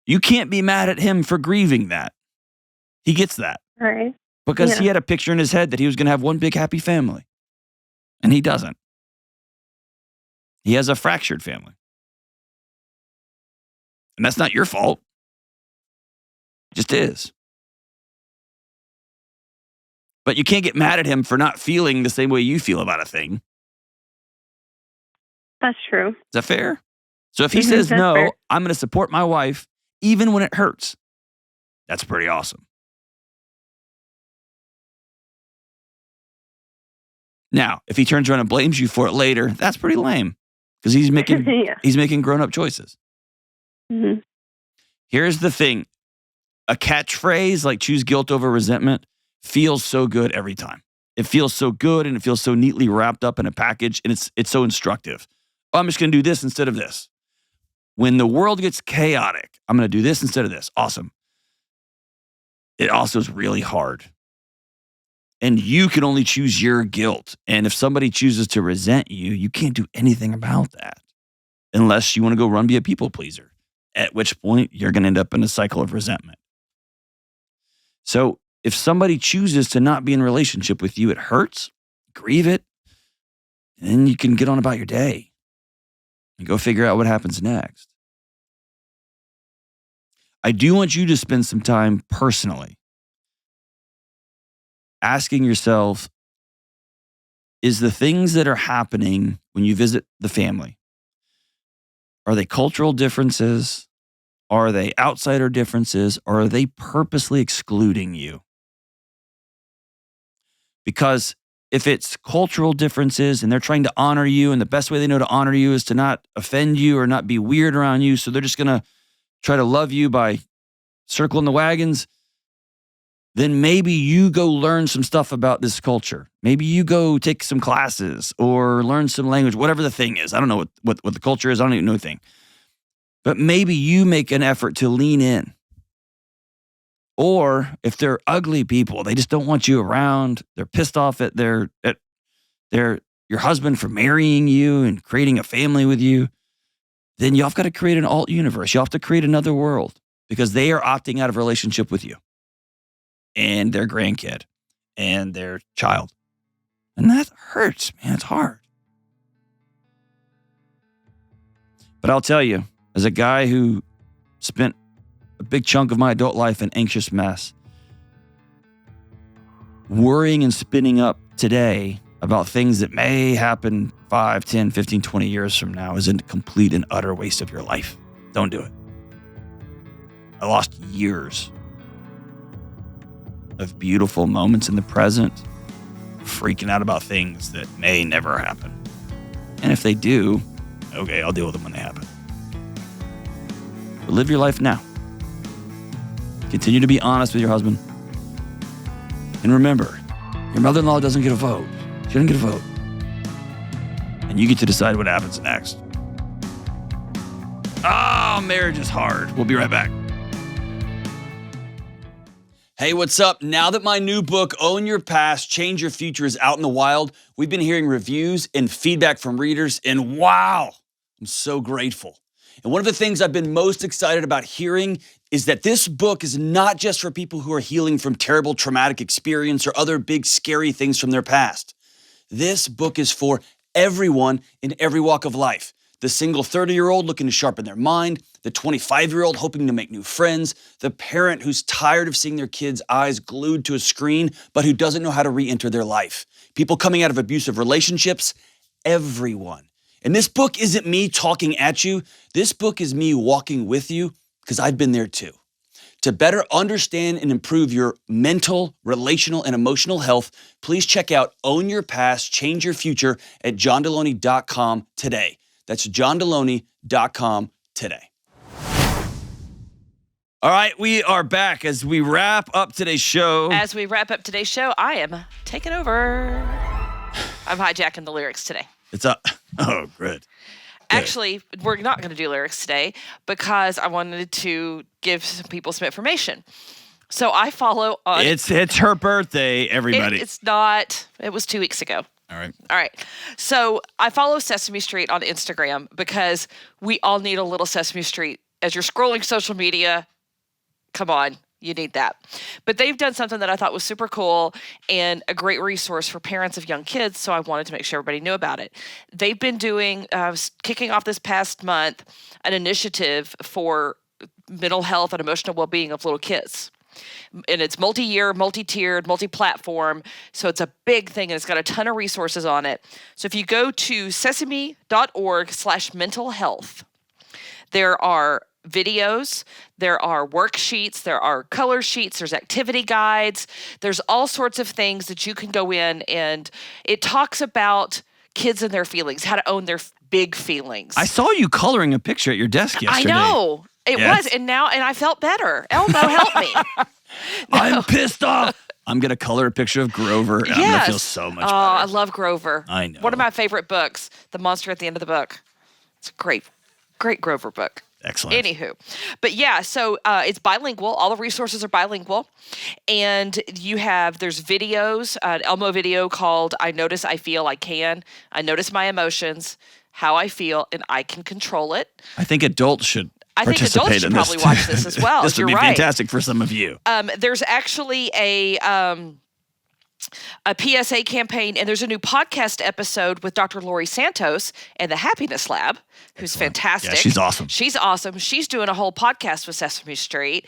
You can't be mad at him for grieving that. He gets that. Right. Because he had a picture in his head that he was going to have one big happy family. And he doesn't. He has a fractured family. And that's not your fault. It just is. But you can't get mad at him for not feeling the same way you feel about a thing. That's true. Is that fair? So if he says no, fair. I'm going to support my wife even when it hurts. That's pretty awesome. Now, if he turns around and blames you for it later, that's pretty lame because he's making he's making grown-up choices. Mm-hmm. Here's the thing. A catchphrase like choose guilt over resentment feels so good every time. It feels so good and it feels so neatly wrapped up in a package and it's so instructive. Oh, I'm just going to do this instead of this. When the world gets chaotic, I'm going to do this instead of this. Awesome. It also is really hard. And you can only choose your guilt. And if somebody chooses to resent you, you can't do anything about that unless you want to go run be a people pleaser, at which point you're going to end up in a cycle of resentment. So if somebody chooses to not be in a relationship with you, it hurts, grieve it, and then you can get on about your day and go figure out what happens next. I do want you to spend some time personally asking yourself, is the things that are happening when you visit the family, are they cultural differences? Are they outsider differences? Or are they purposely excluding you? Because if it's cultural differences and they're trying to honor you and the best way they know to honor you is to not offend you or not be weird around you, so they're just going to try to love you by circling the wagons, then maybe you go learn some stuff about this culture. Maybe you go take some classes or learn some language, whatever the thing is. I don't know what the culture is. I don't even know the thing. But maybe you make an effort to lean in. Or if they're ugly people, they just don't want you around. They're pissed off at your husband for marrying you and creating a family with you. Then y'all have got to create an alt universe. You have to create another world because they are opting out of a relationship with you and their grandkid and their child. And that hurts, man. It's hard. But I'll tell you, as a guy who spent a big chunk of my adult life in anxious mess, worrying and spinning up today about things that may happen 5, 10, 15, 20 years from now is a complete and utter waste of your life. Don't do it. I lost years of beautiful moments in the present, freaking out about things that may never happen. And if they do, okay, I'll deal with them when they happen. But live your life now. Continue to be honest with your husband. And remember, your mother-in-law doesn't get a vote. She doesn't get a vote. And you get to decide what happens next. Oh, marriage is hard. We'll be right back. Hey, what's up? Now that my new book, Own Your Past, Change Your Future, is out in the wild, we've been hearing reviews and feedback from readers, and wow, I'm so grateful. And one of the things I've been most excited about hearing is that this book is not just for people who are healing from terrible traumatic experience or other big scary things from their past. This book is for everyone in every walk of life. The single 30-year-old looking to sharpen their mind, the 25-year-old hoping to make new friends, the parent who's tired of seeing their kids' eyes glued to a screen, but who doesn't know how to re-enter their life. People coming out of abusive relationships, everyone. And this book isn't me talking at you. This book is me walking with you because I've been there too. To better understand and improve your mental, relational, and emotional health, please check out Own Your Past, Change Your Future at johndelony.com today. That's johndelony.com today. All right, we are back as we wrap up today's show. As we wrap up today's show, I am taking over. I'm hijacking the lyrics today. Oh, good. Actually, we're not going to do lyrics today because I wanted to give some people some information. So I follow on... It's her birthday, everybody. It's not. It was 2 weeks ago. All right. So I follow Sesame Street on Instagram because we all need a little Sesame Street. As you're scrolling social media, come on, you need that. But they've done something that I thought was super cool and a great resource for parents of young kids, so I wanted to make sure everybody knew about it. They've been doing, kicking off this past month, an initiative for mental health and emotional well-being of little kids. And it's multi-year, multi-tiered, multi-platform. So it's a big thing, and it's got a ton of resources on it. So if you go to sesame.org/mental health, there are videos, there are worksheets, there are color sheets, there's activity guides, there's all sorts of things that you can go in, and it talks about kids and their feelings, how to own their big feelings. I saw you coloring a picture at your desk yesterday. I know. It was, and I felt better. Elmo, help me. No. I'm pissed off. I'm going to color a picture of Grover, and I'm going to feel so much better. I love Grover. I know. One of my favorite books, The Monster at the End of the Book. It's a great Grover book. Excellent. Anywho. But yeah, so it's bilingual. All the resources are bilingual. And there's videos, an Elmo video called I Notice, I Feel, I Can. I notice my emotions, how I feel, and I can control it. I think adults should adults should probably watch this as well. This would be fantastic for some of you. There's actually a PSA campaign, and there's a new podcast episode with Dr. Lori Santos and the Happiness Lab, who's fantastic. Yeah, she's awesome. She's awesome. She's doing a whole podcast with Sesame Street,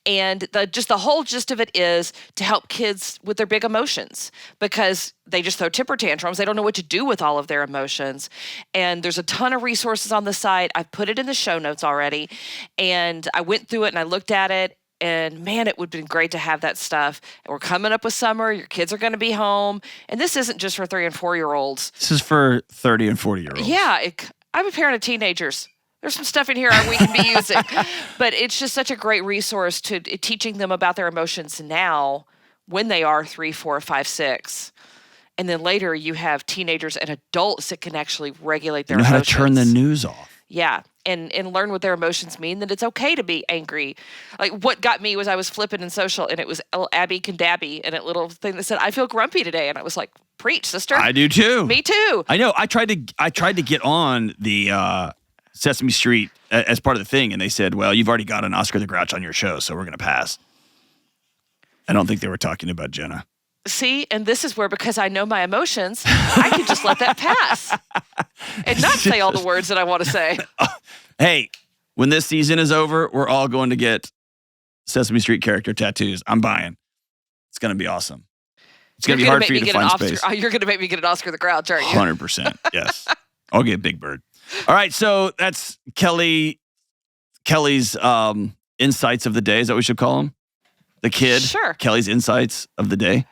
and the whole gist of it is to help kids with their big emotions because they just throw temper tantrums. They don't know what to do with all of their emotions, and there's a ton of resources on the site. I've put it in the show notes already, and I went through it and I looked at it. And man, it would have been great to have that stuff. And we're coming up with summer. Your kids are going to be home. And this isn't just for 3 and 4 year olds. This is for 30 and 40 year olds. Yeah. I'm a parent of teenagers. There's some stuff in here we can be using. But it's just such a great resource to teaching them about their emotions now when they are 3, 4, 5, 6. And then later you have teenagers and adults that can actually regulate their emotions. Know how to turn the news off. Yeah, and learn what their emotions mean, that it's okay to be angry. Like, what got me was I was flipping in social, and it was Abby Condabby, and a little thing that said, I feel grumpy today. And I was like, preach, sister. I do too. Me too. I know. I tried to get on the Sesame Street as part of the thing, and they said, well, you've already got an Oscar the Grouch on your show, so we're going to pass. I don't think they were talking about Jenna. See, and this is where, because I know my emotions, I can just let that pass and not say all the words that I want to say. Hey, when this season is over, we're all going to get Sesame Street character tattoos. I'm buying. It's going to be awesome. It's going to be hard for you to find space. You're going to make me get an Oscar the Grouch, aren't you? 100%. Yes. I'll get Big Bird. All right. So that's Kelly's insights of the day. Is that what we should call them? The kid. Sure. Kelly's insights of the day.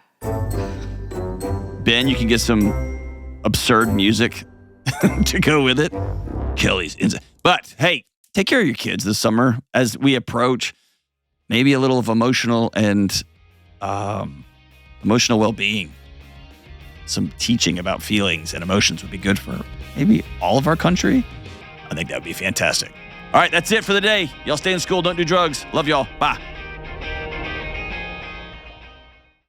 Ben, you can get some absurd music to go with it. Kelly's insights. But hey, take care of your kids this summer as we approach maybe a little of emotional and emotional well-being. Some teaching about feelings and emotions would be good for maybe all of our country. I think that would be fantastic. All right, that's it for the day. Y'all stay in school. Don't do drugs. Love y'all. Bye.